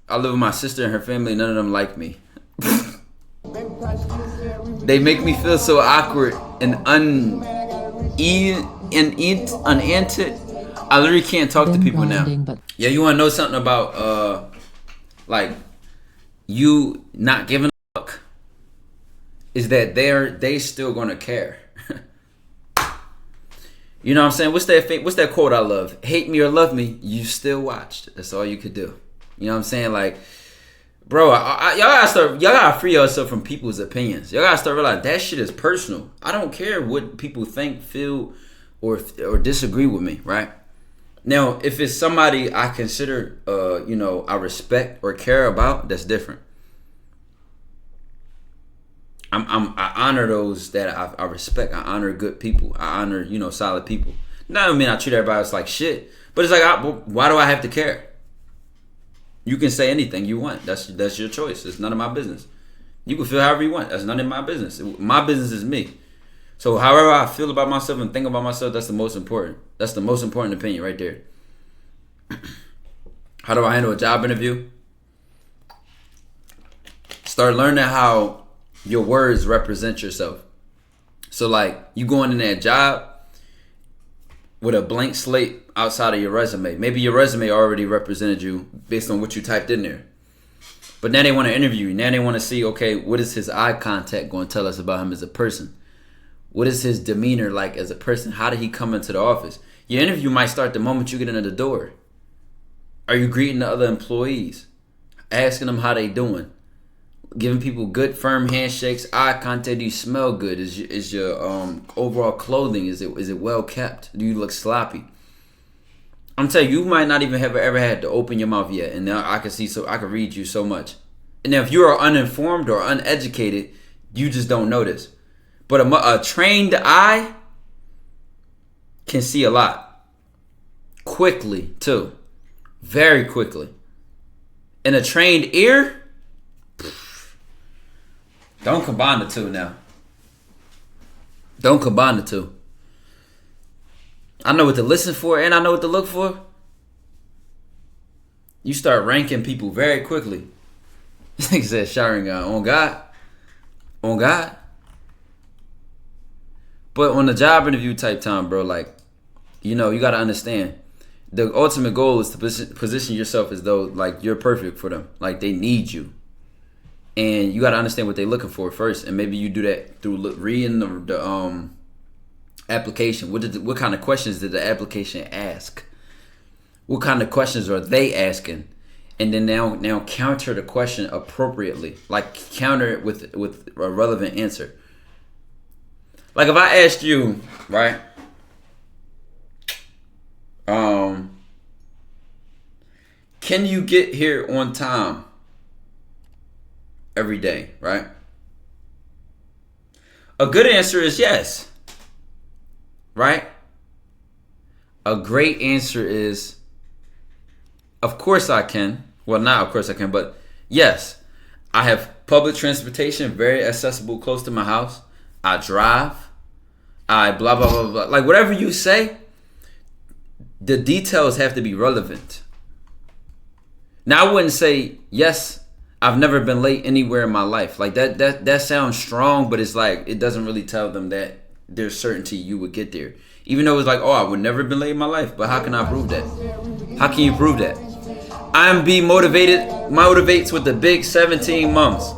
I live with my sister and her family. None of them like me. They make me feel so awkward and unanted. I literally can't talk to people now. Yeah, you want to know something about like you not giving a fuck? Is that they still gonna care? You know what I'm saying? What's that quote I love? Hate me or love me, you still watched. That's all you could do. You know what I'm saying? Like, bro, y'all gotta free yourself from people's opinions. Y'all gotta start realizing that shit is personal. I don't care what people think, feel, or disagree with me, right? Now, if it's somebody I consider, I respect or care about, that's different. I honor those that I respect. I honor good people. I honor, solid people. Not I mean I treat everybody else like shit, but it's like, why do I have to care? You can say anything you want. That's your choice. It's none of my business. You can feel however you want. That's none of my business. My business is me. So however I feel about myself and think about myself, that's the most important. That's the most important opinion right there. How do I handle a job interview? Start learning how your words represent yourself. So like you going in that job with a blank slate outside of your resume. Maybe your resume already represented you based on what you typed in there. But now they want to interview you. Now they want to see, okay, what is his eye contact going to tell us about him as a person? What is his demeanor like as a person? How did he come into the office? Your interview might start the moment you get into the door. Are you greeting the other employees? Asking them how they doing? Giving people good firm handshakes, eye contact. Do you smell good? Is your overall clothing, is it well kept? Do you look sloppy? I'm telling you, you might not even have ever had to open your mouth yet, and now I can read you so much. And now if you are uninformed or uneducated, you just don't notice. But a trained eye can see a lot quickly too, very quickly. And a trained ear. Don't combine the two now. Don't combine the two. I know what to listen for and I know what to look for. You start ranking people very quickly. This nigga said showering on God. On God. But on the job interview type time, bro, like, you got to understand. The ultimate goal is to position yourself as though, like, you're perfect for them. Like, they need you. And you got to understand what they're looking for first. And maybe you do that through reading the application. What kind of questions did the application ask? What kind of questions are they asking? And then now counter the question appropriately. Like counter it with a relevant answer. Like if I asked you, right? Can you get here on time? Every day, right? A good answer is yes. Right? A great answer is, of course I can. Well, not of course I can, but yes. I have public transportation, very accessible, close to my house. I drive. I blah, blah, blah, blah. Like whatever you say, the details have to be relevant. Now I wouldn't say, yes, I've never been late anywhere in my life. Like that sounds strong, but it's like it doesn't really tell them that there's certainty you would get there. Even though it's like, oh, I would never been late in my life. But how can I prove that? How can you prove that? Motivates with the big 17 months.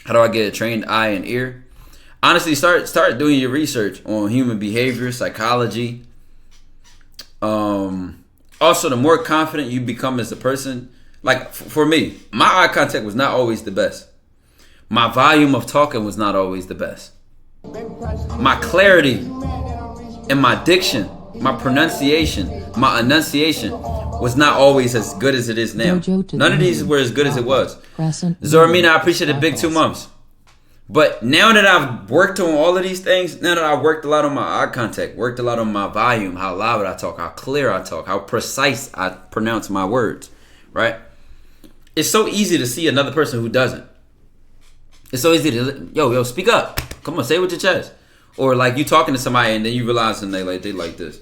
How do I get a trained eye and ear? Honestly, start doing your research on human behavior, psychology. Also, the more confident you become as a person, like for me, my eye contact was not always the best. My volume of talking was not always the best. My clarity and my diction, my pronunciation, my enunciation was not always as good as it is now. None of these were as good as it was. Zoramina, I appreciate the big 2 months. But now that I've worked on all of these things, now that I've worked a lot on my eye contact, worked a lot on my volume, how loud I talk, how clear I talk, how precise I pronounce my words, right? It's so easy to see another person who doesn't. It's so easy to, yo, speak up. Come on, say it with your chest. Or like you talking to somebody and then you realize and they like this.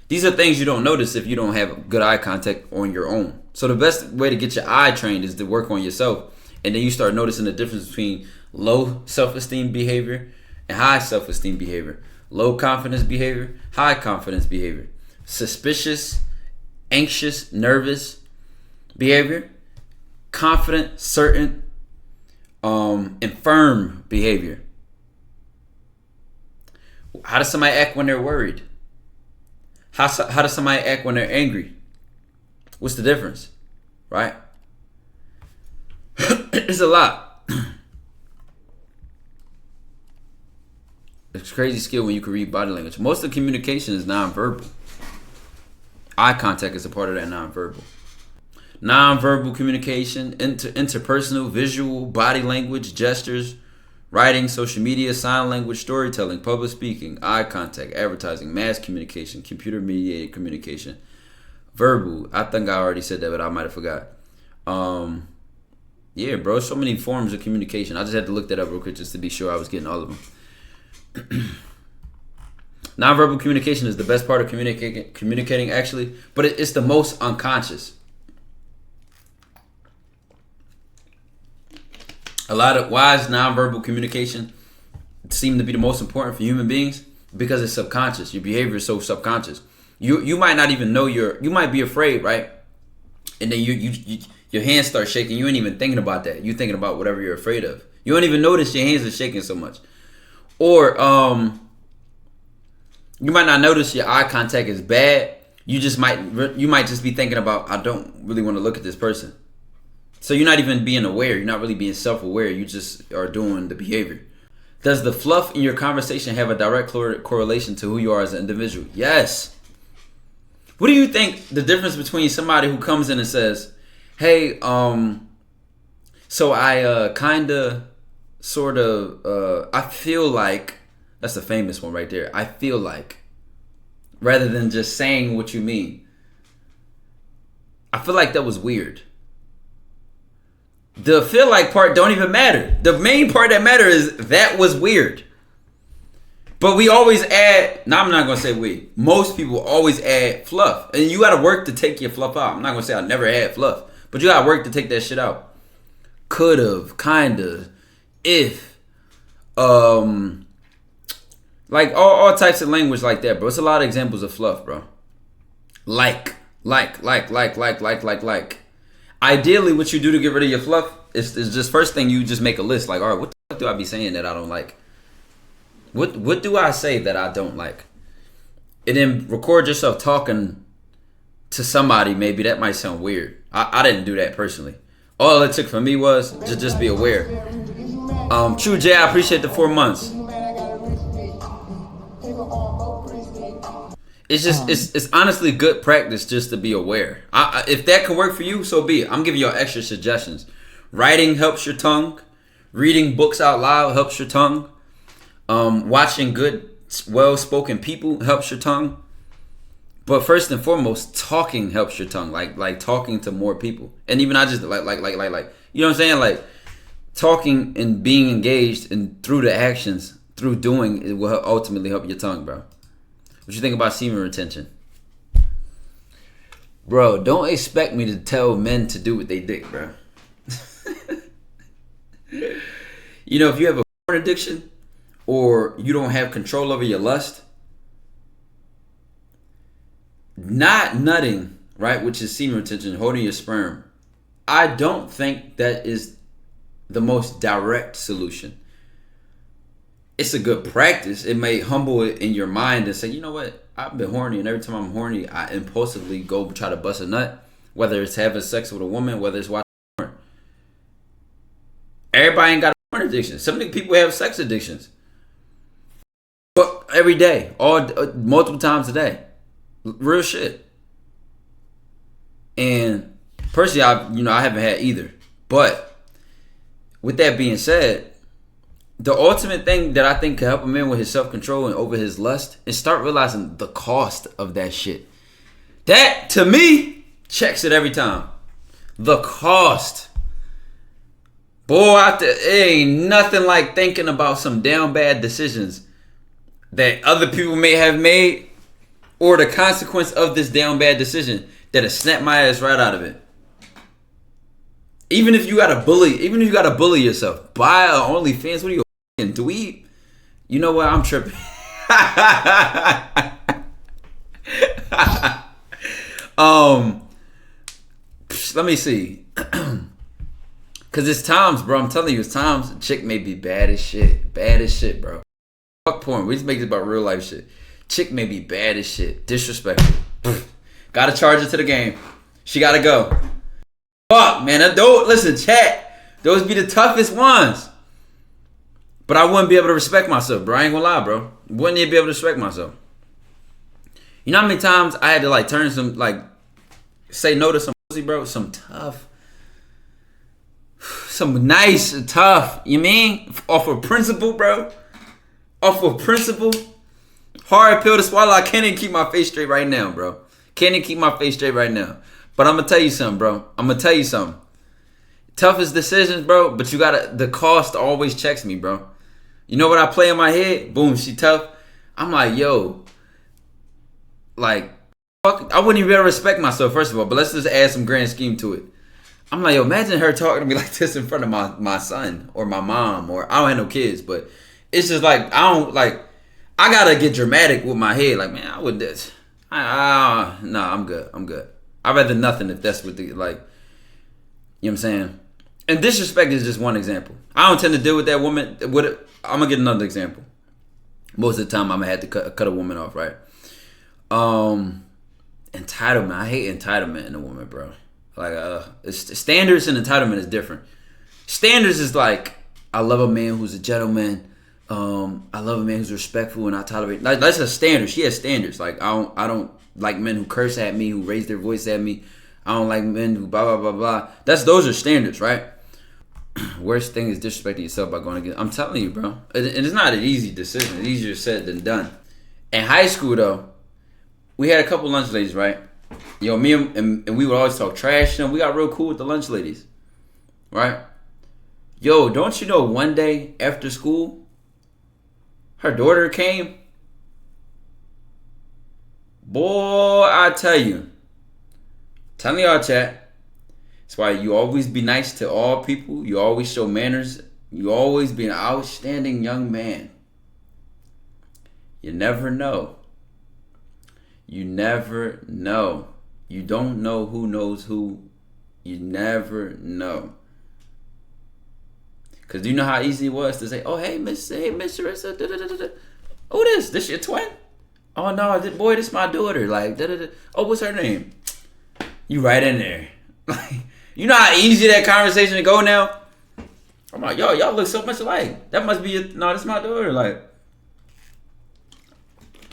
These are things you don't notice if you don't have good eye contact on your own. So the best way to get your eye trained is to work on yourself. And then you start noticing the difference between low self-esteem behavior and high self-esteem behavior. Low confidence behavior, high confidence behavior. Suspicious, anxious, nervous behavior. Confident, certain, and firm behavior. How does somebody act when they're worried? How does somebody act when they're angry? What's the difference? Right? It's a lot. It's a crazy skill when you can read body language. Most of the communication is nonverbal. Eye contact is a part of that nonverbal. Nonverbal communication, interpersonal, visual, body language, gestures, writing, social media, sign language, storytelling, public speaking, eye contact, advertising, mass communication, computer mediated communication, verbal. I think I already said that, but I might have forgot. Yeah, bro, so many forms of communication. I just had to look that up real quick just to be sure I was getting all of them. Nonverbal communication is the best part of communicating actually, but it's the most unconscious. Why is nonverbal communication seem to be the most important for human beings? Because it's subconscious. Your behavior is so subconscious. You might not even know you might be afraid, right? And then your hands start shaking. You ain't even thinking about that. You're thinking about whatever you're afraid of. You don't even notice your hands are shaking so much. Or you might not notice your eye contact is bad. You might just be thinking about, I don't really want to look at this person. So you're not even being aware. You're not really being self-aware. You just are doing the behavior. Does the fluff in your conversation have a direct correlation to who you are as an individual? Yes. What do you think the difference between somebody who comes in and says, hey, so I I feel like, that's a famous one right there. I feel like, rather than just saying what you mean. I feel like that was weird. The feel like part don't even matter. The main part that matters is that was weird. But we always add, now I'm not going to say we. Most people always add fluff. And you got to work to take your fluff out. I'm not going to say I never had fluff. But you got to work to take that shit out. Could've, kinda, if. Like all types of language like that, bro. It's a lot of examples of fluff, bro. Like. Ideally, what you do to get rid of your fluff is just first thing you just make a list. Like, all right, what the fuck do I be saying that I don't like? What do I say that I don't like? And then record yourself talking to somebody. Maybe that might sound weird. I didn't do that personally. All it took for me was just be aware. True J, I appreciate the 4 months. It's just it's honestly good practice just to be aware. If that can work for you, so be it. I'm giving y'all extra suggestions. Writing helps your tongue. Reading books out loud helps your tongue. Watching good, well-spoken people helps your tongue. But first and foremost, talking helps your tongue. Like talking to more people. And even I just like you know what I'm saying? Like talking and being engaged and through the actions, through doing, it will ultimately help your tongue, bro. What you think about semen retention? Bro, don't expect me to tell men to do what they dick, bro. You know, if you have a porn addiction or you don't have control over your lust, not nutting, right, which is semen retention, holding your sperm, I don't think that is the most direct solution. It's a good practice. It may humble it in your mind and say, you know what? I've been horny, and every time I'm horny, I impulsively go try to bust a nut. Whether it's having sex with a woman, whether it's watching porn. Everybody ain't got a porn addiction. Some people have sex addictions. But every day, multiple times a day. Real shit. And personally, I haven't had either. But with that being said, the ultimate thing that I think can help a man with his self-control and over his lust is start realizing the cost of that shit. That, to me, checks it every time. The cost. Boy, it ain't nothing like thinking about some damn bad decisions that other people may have made or the consequence of this damn bad decision that'll snap my ass right out of it. Even if you gotta bully yourself, buy a OnlyFans. What are you, a dweeb? You know what? I'm tripping. Let me see. Cause it's times, bro. I'm telling you, it's times. A chick may be bad as shit, bro. Fuck porn. We just make this about real life shit. Chick may be bad as shit, disrespectful. Gotta charge her to the game. She gotta go. Fuck, man. Listen, chat. Those be the toughest ones. But I wouldn't be able to respect myself, bro. I ain't gonna lie, bro. Wouldn't even be able to respect myself. You know how many times I had to like turn some, like, say no to some pussy, bro? Some tough, some nice, tough, you mean? Off of principle, bro. Off of principle. Hard pill to swallow. I can't even keep my face straight right now, bro. Can't even keep my face straight right now. But I'm gonna tell you something, bro. Toughest decisions, bro. But you gotta, the cost always checks me, bro. You know what I play in my head? Boom, she tough. I'm like, yo, like, fuck, I wouldn't even be able to respect myself, first of all. But let's just add some grand scheme to it. I'm like, yo, imagine her talking to me like this in front of my son or my mom, or I don't have no kids, but it's just like, I gotta get dramatic with my head. Like, man, I would this. Nah, I'm good. I'd rather nothing if that's what the, like, you know what I'm saying? And disrespect is just one example. I don't tend to deal with that woman. I'm gonna get another example. Most of the time, I'm gonna have to cut a woman off, right? Entitlement. I hate entitlement in a woman, bro. Like, standards and entitlement is different. Standards is like, I love a man who's a gentleman. I love a man who's respectful and I tolerate. Like, that's a standard. She has standards. Like, I don't like men who curse at me, who raise their voice at me. I don't like men who blah blah blah blah. Those are standards, right? Worst thing is disrespecting yourself by going against. I'm telling you, bro. And it's not an easy decision. It's easier said than done. In high school, though, we had a couple lunch ladies, right? Yo, me and we would always talk trash to them. We got real cool with the lunch ladies, right? Yo, don't you know one day after school, her daughter came? Boy, I tell you. Telling y'all, chat. That's why you always be nice to all people. You always show manners. You always be an outstanding young man. You never know. You never know. You don't know who knows who. You never know. Because do you know how easy it was to say, oh, hey, Miss Charissa. Oh, this your twin? Oh, no, boy, this my daughter. Like, oh, what's her name? You right in there. Like, you know how easy that conversation to go now? I'm like, yo, y'all look so much alike. That must be no, that's my daughter. Like,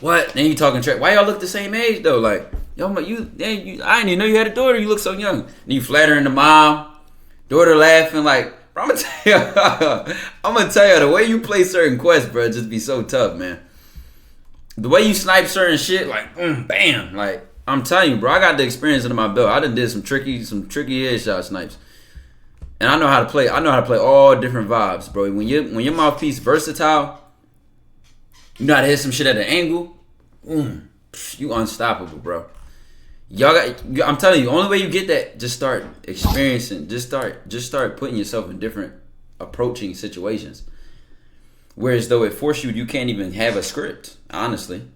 what? Then you talking trash. Why y'all look the same age though? Like, yo, I didn't even know you had a daughter. You look so young. And you flattering the mom, daughter laughing. Like, bro, I'm gonna tell you the way you play certain quests, bro, just be so tough, man. The way you snipe certain shit, like, bam, like. I'm telling you, bro, I got the experience under my belt. I done did some tricky headshot snipes. And I know how to play. I know how to play all different vibes, bro. When your mouthpiece versatile, you know how to hit some shit at an angle. You unstoppable, bro. I'm telling you, the only way you get that, just start experiencing. Just start putting yourself in different approaching situations. Whereas though it forces you can't even have a script, honestly.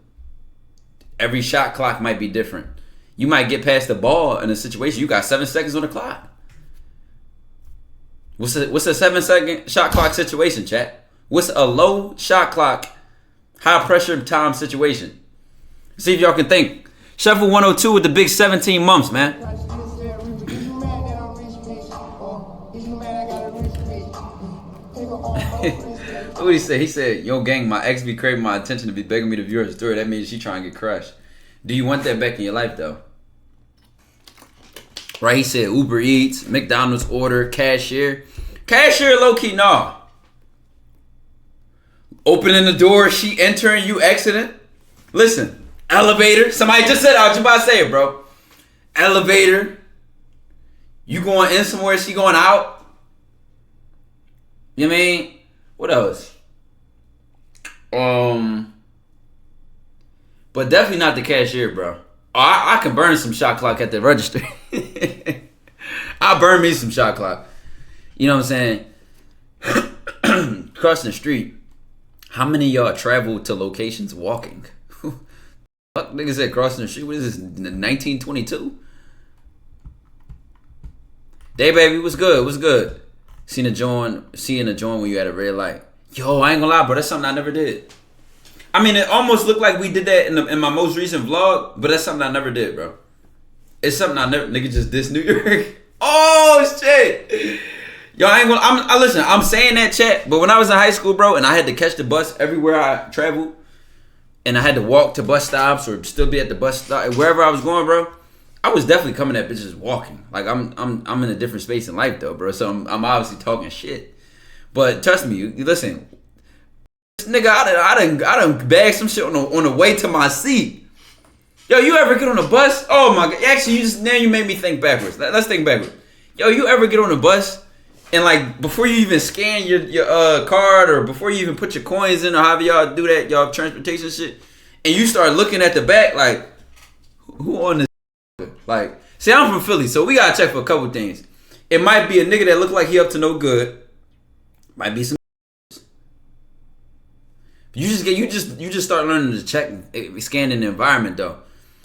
Every shot clock might be different. You might get past the ball in a situation. You got 7 seconds on the clock. What's a 7-second shot clock situation, chat? What's a low shot clock, high pressure time situation? See if y'all can think. Shuffle 102 with the big 17 months, man. What did he say? He said, yo, gang, my ex be craving my attention to be begging me to view her story. That means she trying to get crushed. Do you want that back in your life, though? Right, he said Uber Eats, McDonald's order, cashier. Cashier, low-key, no. Opening the door, she entering, you exiting. Listen, elevator. Somebody just said, I was about to say it, bro. Elevator. You going in somewhere, she going out. You know what I mean? What else? But definitely not the cashier, bro. I can burn some shot clock at the register. I'll burn me some shot clock. You know what I'm saying? Crossing the street. How many of y'all travel to locations walking? Fuck, niggas said crossing the street. What is this, 1922? Day baby, what's good? What's good? Seeing a joint when you had a red light. Yo, I ain't gonna lie, bro. That's something I never did. I mean, it almost looked like we did that in my most recent vlog, but that's something I never did, bro. It's something I never, nigga, just diss New York. Oh shit. Yo, I ain't gonna. Listen. I'm saying that, chat. But when I was in high school, bro, and I had to catch the bus everywhere I traveled, and I had to walk to bus stops or still be at the bus stop wherever I was going, bro. I was definitely coming at bitches walking. Like I'm in a different space in life though, bro. So I'm obviously talking shit. But trust me, you listen. This nigga, I done bagged some shit on the way to my seat. Yo, you ever get on a bus? Oh my god. Actually, you made me think backwards. Let's think backwards. Yo, you ever get on a bus and like before you even scan your card or before you even put your coins in or however y'all do that, y'all transportation shit, and you start looking at the back like, who on this? Like, see, I'm from Philly, so we gotta check for a couple things. It might be a nigga that look like he up to no good. Might be some. You just start learning to check, scanning the environment though.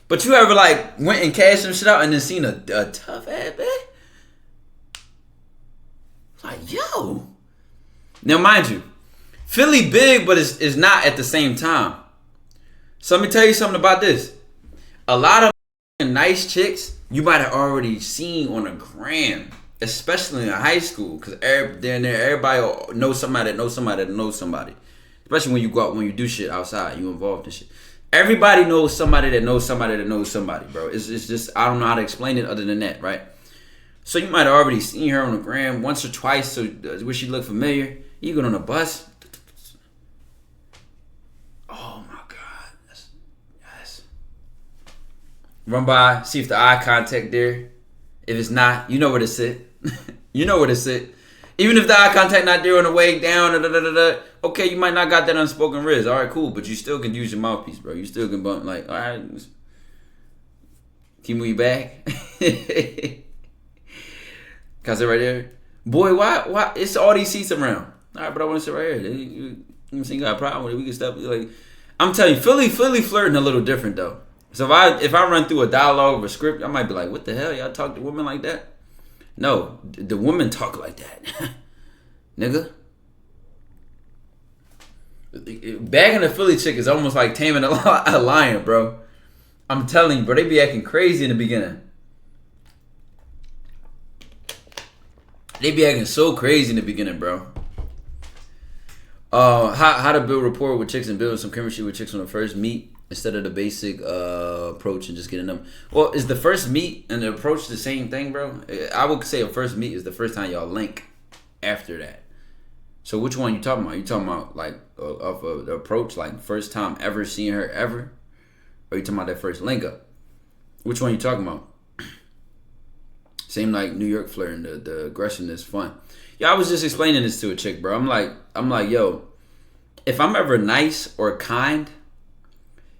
But you ever like went and cashed some shit out and then seen a tough ass bitch? Like, yo. Now mind you, Philly big, but it's not at the same time. So let me tell you something about this. A lot of nice chicks you might have already seen on a gram, especially in high school, because everybody knows somebody that knows somebody that knows somebody. Especially when you go out, when you do shit outside, you involved in shit. Everybody knows somebody that knows somebody that knows somebody, bro. It's just, I don't know how to explain it other than that, right? So you might have already seen her on the gram once or twice, so where she look familiar. You get on a bus. Oh my God. Yes. Run by, see if the eye contact there. If it's not, you know where to sit. You know where to sit. Even if the eye contact not there on the way down, okay, you might not got that unspoken riz. All right, cool, but you still can use your mouthpiece, bro. You still can bump, like, all right, can you move back? Can I sit right there? Boy, why? It's all these seats around. All right, but I want to sit right here. You got a problem with it? We can stop. Like, I'm telling you, Philly flirting a little different though. So if I run through a dialogue or a script, I might be like, what the hell? Y'all talk to women like that? No, the women talk like that. Nigga. Bagging a Philly chick is almost like taming a lion, bro. I'm telling you, bro, they be acting crazy in the beginning. They be acting so crazy in the beginning, bro. How to build rapport with chicks and build some chemistry with chicks on the first meet instead of the basic approach and just getting them. Well, is the first meet and the approach the same thing, bro? I would say a first meet is the first time y'all link after that. So which one you talking about? You talking about like the approach, like first time ever seeing her ever? Or you talking about that first link up? Which one you talking about? Same like New York flirting, the aggressiveness, fun. Yeah, I was just explaining this to a chick, bro. I'm like, yo, if I'm ever nice or kind,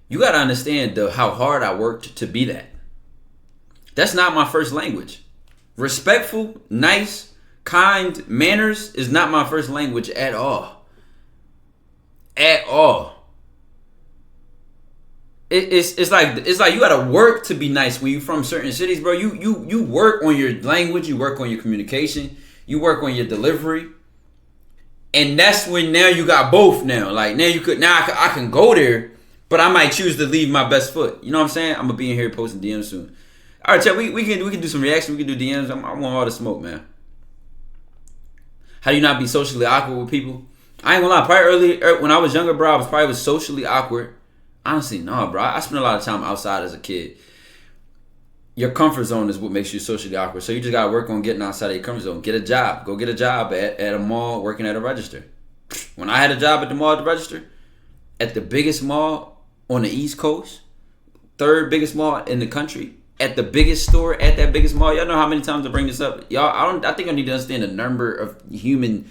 you gotta understand how hard I worked to be that. That's not my first language. Respectful, nice, kind, manners is not my first language at all. At all. It's like you gotta work to be nice when you from certain cities, bro. You work on your language, you work on your communication, you work on your delivery, and that's when now you got both. Now, like I can go there, but I might choose to leave my best foot. You know what I'm saying? I'm gonna be in here posting DMs soon. All right, chat. We can do some reaction. We can do DMs. I want all the smoke, man. How do you not be socially awkward with people? I ain't gonna lie. Probably when I was younger, bro, I was socially awkward. Honestly, no, bro. I spent a lot of time outside as a kid. Your comfort zone is what makes you socially awkward. So you just gotta work on getting outside of your comfort zone. Get a job. Go get a job at a mall working at a register. When I had a job at the mall at the register, at the biggest mall on the East Coast, third biggest mall in the country, at the biggest store at that biggest mall. Y'all know how many times I bring this up. Y'all, I think I need to understand the number of human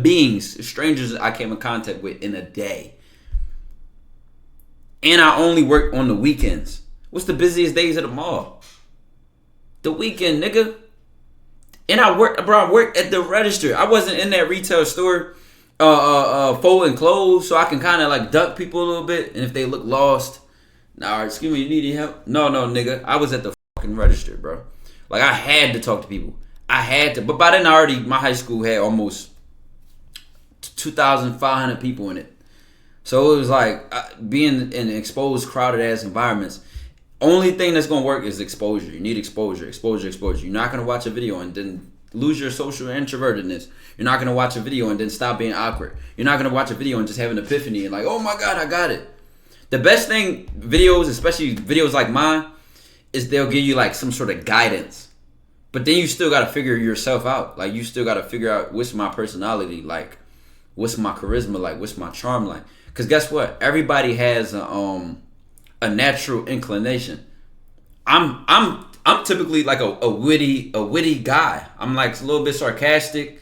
beings, strangers I came in contact with in a day. And I only work on the weekends. What's the busiest days of the mall? The weekend, nigga. And I worked at the register. I wasn't in that retail store folding clothes, so I can kind of like duck people a little bit. And if they look lost, nah, excuse me, you need any help? No, nigga. I was at the fucking register, bro. Like, I had to talk to people. I had to. But by then, my high school had almost 2,500 people in it. So it was like being in exposed, crowded ass environments. Only thing that's gonna work is exposure. You need exposure. You're not gonna watch a video and then lose your social introvertedness. You're not gonna watch a video and then stop being awkward. You're not gonna watch a video and just have an epiphany and like, oh my god, I got it. The best thing videos, especially videos like mine, is they'll give you like some sort of guidance. But then you still gotta figure yourself out. Like, you still gotta figure out what's my personality like, what's my charisma like, what's my charm like. Cause guess what? Everybody has a natural inclination. I'm typically like a witty guy. I'm like a little bit sarcastic.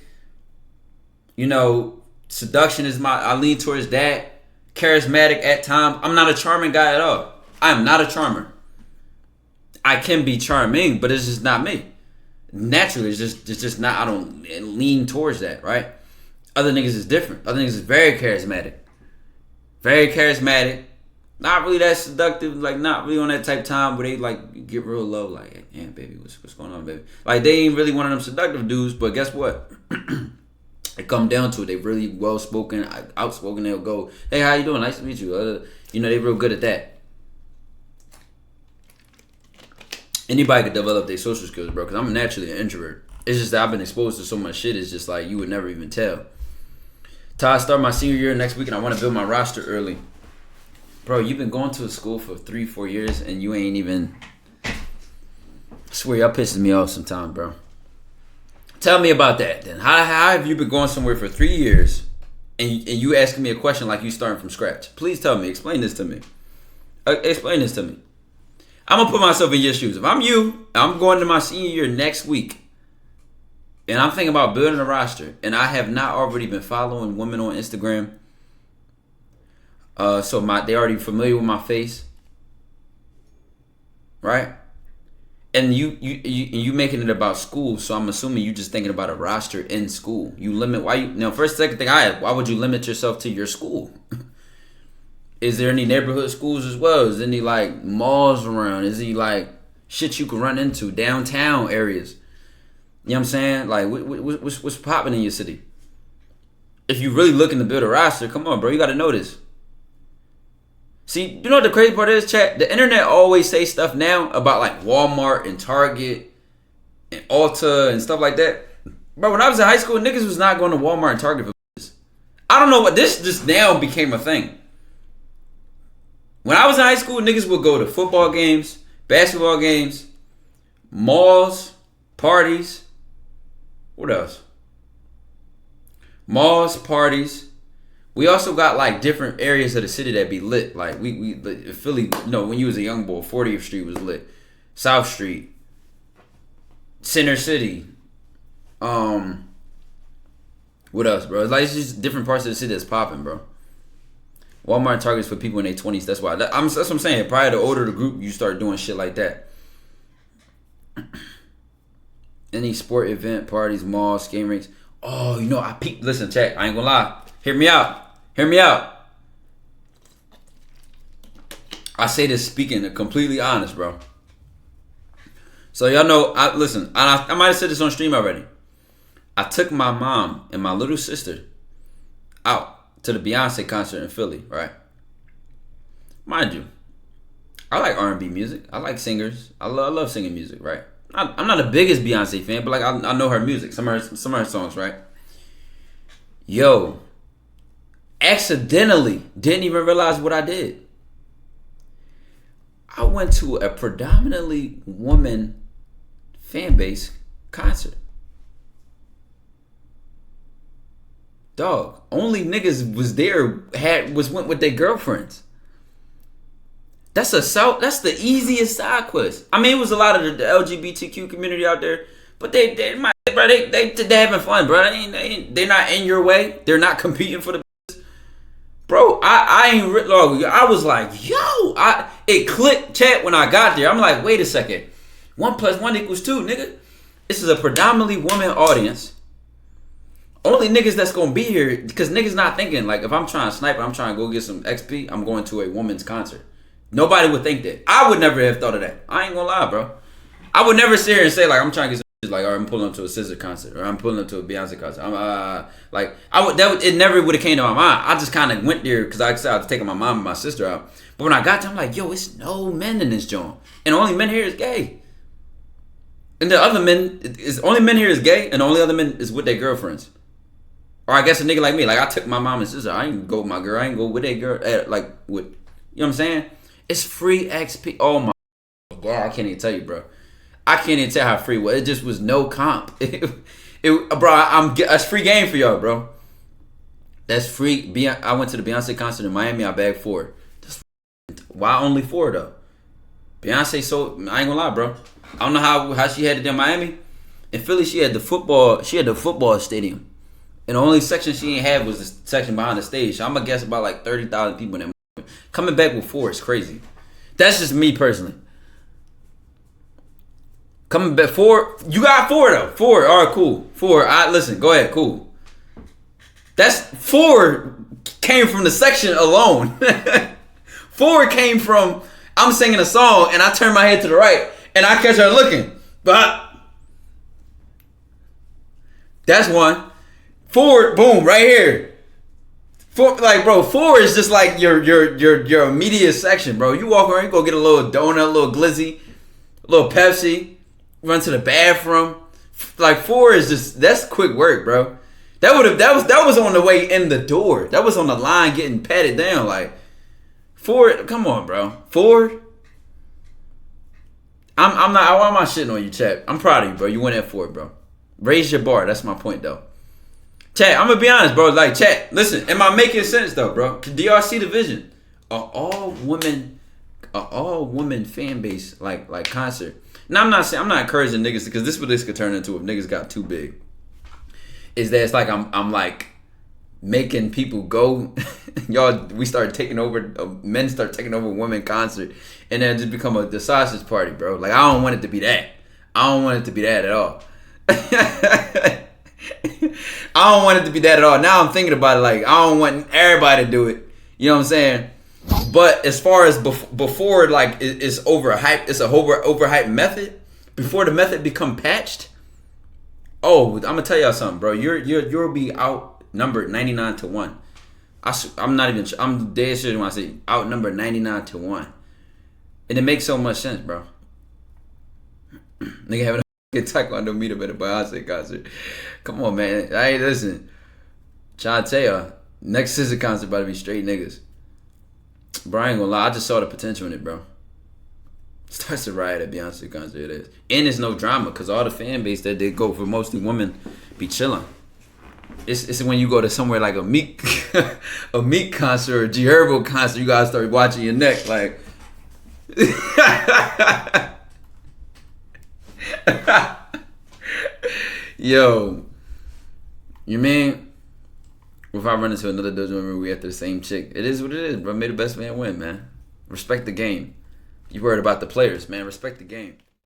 You know, seduction is I lean towards that. Charismatic at times. I'm not a charming guy at all. I'm not a charmer. I can be charming, but it's just not me. Naturally, it's just not. I don't lean towards that, right? Other niggas is different. Other niggas is very charismatic. Very charismatic. Not really that seductive. Like, not really on that type of time where they like get real low. Like, hey, damn, baby, what's going on, baby? Like, they ain't really one of them seductive dudes. But guess what? It come down to it. They really well spoken, outspoken. They'll go, hey, how you doing? Nice to meet you. You know, they real good at that. Anybody could develop their social skills, bro. Because I'm naturally an introvert. It's just that I've been exposed to so much shit. It's just like you would never even tell. Ty, I start my senior year next week and I want to build my roster early. Bro, you've been going to a school for 3-4 years and you ain't even... I swear, y'all pisses me off sometimes, bro. Tell me about that then. How have you been going somewhere for 3 years and you asking me a question like you starting from scratch? Please tell me. Explain this to me. Explain this to me. I'm going to put myself in your shoes. If I'm you, I'm going to my senior year next week. And I'm thinking about building a roster. And I have not already been following women on Instagram. So they already familiar with my face. Right? And you making it about school. So I'm assuming you just thinking about a roster in school. You limit, second thing I have, why would you limit yourself to your school? Is there any neighborhood schools as well? Is there any like malls around? Is there like shit you can run into? Downtown areas? You know what I'm saying? Like, what's popping in your city? If you really looking to build a roster, come on, bro. You got to know this. See, you know what the crazy part is, chat? The internet always say stuff now about, like, Walmart and Target and Ulta and stuff like that. Bro, when I was in high school, niggas was not going to Walmart and Target for this. I don't know what... This just now became a thing. When I was in high school, niggas would go to football games, basketball games, malls, parties... What else? Malls, parties. We also got like different areas of the city that be lit. Like we Philly, you know, when you was a young boy, 40th Street was lit. South Street. Center City. What else, bro? It's just different parts of the city that's popping, bro. Walmart Target's for people in their 20s. That's why. That's what I'm saying. Probably the older the group, you start doing shit like that. Any sport event, parties, malls, skate rinks. Oh, you know, I peeped. Listen, chat. I ain't gonna lie. Hear me out. I say this speaking completely honest, bro. So y'all know, I might have said this on stream already. I took my mom and my little sister out to the Beyonce concert in Philly, right? Mind you, I like R&B music. I like singers. I love singing music, right? I'm not the biggest Beyonce fan, but like I know her music, some of her songs, right? Yo, accidentally didn't even realize what I did. I went to a predominantly woman fan base concert. Dog, only niggas was there went with their girlfriends. That's the easiest side quest. I mean, it was a lot of the LGBTQ community out there, but they having fun, bro. They're not in your way. They're not competing for the business. Bro, I ain't long. I was like, yo, it clicked, chat, when I got there. I'm like, wait a second. 1 + 1 = 2, nigga. This is a predominantly woman audience. Only niggas that's gonna be here, because niggas not thinking, like, if I'm trying to snipe, I'm trying to go get some XP, I'm going to a woman's concert. Nobody would think that. I would never have thought of that. I ain't gonna lie, bro. I would never sit here and say, like, I'm trying to get some, like, or I'm pulling up to a SZA concert, or I'm pulling up to a Beyonce concert. It never would have came to my mind. I just kind of went there because I decided to take my mom and my sister out. But when I got there, I'm like, yo, it's no men in this joint, and the only men here is gay. And the other men, only men here is gay, and the only other men is with their girlfriends. Or I guess a nigga like me, like I took my mom and sister. I ain't go with my girl. I ain't go with that girl. Like with, you know what I'm saying? It's free XP. Oh my God, I can't even tell you, bro. I can't even tell how free it was. It just was no comp. Bro, that's free game for y'all, bro. That's free. I went to the Beyonce concert in Miami. I bagged 4. Why only 4 though? Beyonce, so I ain't gonna lie, bro. I don't know how she had it in Miami. In Philly, she had the football stadium. And the only section she ain't had was the section behind the stage. So I'm gonna guess about like 30,000 people in that moment. Coming back with 4 is crazy. That's just me personally. Coming back 4, you got 4 though. 4, all right, cool. 4, listen, go ahead, cool. That's 4 came from the section alone. 4 came from I'm singing a song and I turn my head to the right and I catch her looking. But that's 1. 4, boom, right here. 4, like, bro, 4 is just like your immediate section, bro. You walk around, you go get a little donut, a little glizzy, a little Pepsi, run to the bathroom. Like 4 is just, that's quick work, bro. That was on the way in the door. That was on the line getting patted down. Like 4, come on, bro. 4. I'm not shitting on you, chat. I'm proud of you, bro. You went at 4, bro. Raise your bar. That's my point, though. Chat, I'm gonna be honest, bro. Like, chat, listen, am I making sense though, bro? Do y'all see the vision? A all woman fan base like concert. Now I'm not encouraging niggas, because this is what this could turn into if niggas got too big. Is that it's like I'm like making people go. We start taking over. Men start taking over women concert, and then just become the sausage party, bro. Like, I don't want it to be that. I don't want it to be that at all. I don't want it to be that at all. Now I'm thinking about it, like, I don't want everybody to do it. You know what I'm saying? But as far as before, like, it's overhyped. It's a overhyped method. Before the method become patched. Oh, I'm gonna tell y'all something, bro. You'll be outnumbered 99-1. I'm dead serious when I say outnumbered 99-1, and it makes so much sense, bro. Nigga having a Tykwondoe meetup at a Beyonce concert. Come on, man. Hey, listen. Trying to tell y'all, next SZA concert about to be straight niggas. Bro, I ain't gonna lie. I just saw the potential in it, bro. Starts to riot at Beyonce concert, it is. And it's no drama, because all the fan base that they go for, mostly women, be chilling. It's when you go to somewhere like a Meek concert or a G Herbo concert, you gotta start watching your neck, like. Yo, you mean if I run into another dojo and we after the same chick, it is what it is, bro. May the best man win, man. Respect the game. You worried about the players, man. Respect the game.